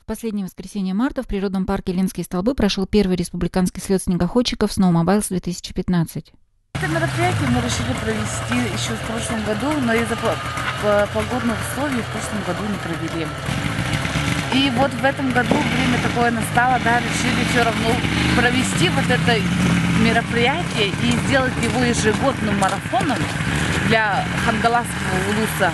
последнее воскресенье марта в природном парке Ленские столбы прошел первый республиканский слет снегоходчиков Snowmobiles 2015. Это мероприятие мы решили провести еще в прошлом году, но из-за погодных условий в прошлом году не провели. И вот в этом году время такое настало, да, решили все равно провести вот это мероприятие и сделать его ежегодным марафоном для Хангаласского улуса.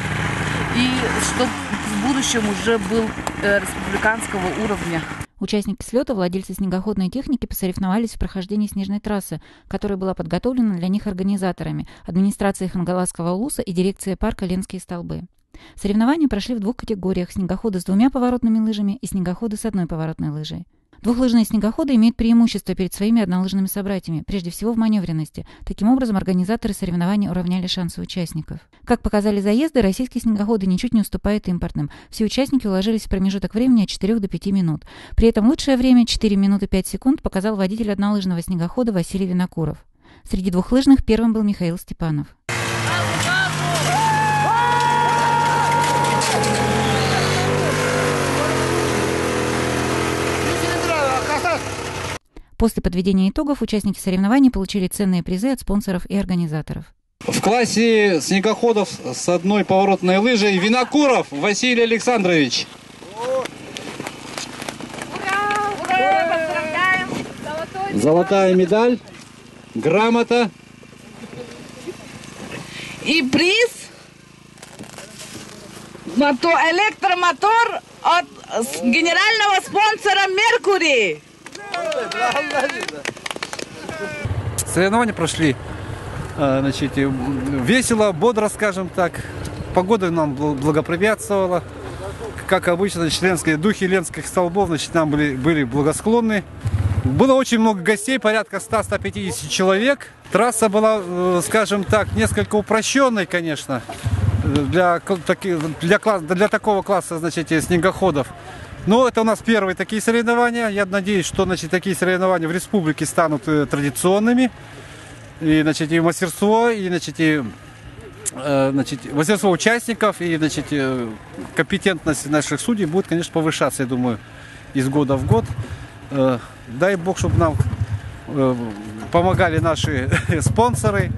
И чтобы в будущем уже был республиканского уровня. Участники слета, владельцы снегоходной техники, посоревновались в прохождении снежной трассы, которая была подготовлена для них организаторами, администрацией Хангаласского улуса и дирекцией парка Ленские столбы. Соревнования прошли в двух категориях: снегоходы с 2 поворотными лыжами и снегоходы с 1 поворотной лыжей. Двухлыжные снегоходы имеют преимущество перед своими однолыжными собратьями, прежде всего в маневренности. Таким образом, организаторы соревнований уравняли шансы участников. Как показали заезды, российские снегоходы ничуть не уступают импортным. Все участники уложились в промежуток времени от 4 до 5 минут. При этом лучшее время 4 минуты 5 секунд показал водитель однолыжного снегохода Василий Винокуров. Среди двухлыжных первым был Михаил Степанов. После подведения итогов участники соревнований получили ценные призы от спонсоров и организаторов. В классе снегоходов с 1 поворотной лыжей Винокуров Василий Александрович. Ура! Ура! Поздравляем! Золотая медаль, грамота. И приз электромотор от генерального спонсора Меркурий. Соревнования прошли, значит, весело, бодро, скажем так. Погода нам благоприятствовала. Как обычно, значит, духи ленских столбов, значит, нам были благосклонны. Было очень много гостей, порядка 100-150 человек. Трасса была, скажем так, несколько упрощенной, конечно, для такого класса, значит, снегоходов. Но это у нас первые такие соревнования. Я надеюсь, что, значит, такие соревнования в республике станут традиционными. И, значит, и мастерство, и, значит, мастерство участников, и, значит, компетентность наших судей будет, конечно, повышаться, я думаю, из года в год. Дай Бог, чтобы нам помогали наши спонсоры,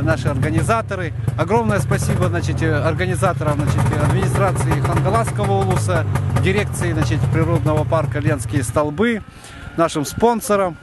наши организаторы. Огромное спасибо, значит, организаторам, значит, администрации Хангаласского улуса, дирекции, значит, природного парка Ленские столбы, нашим спонсорам.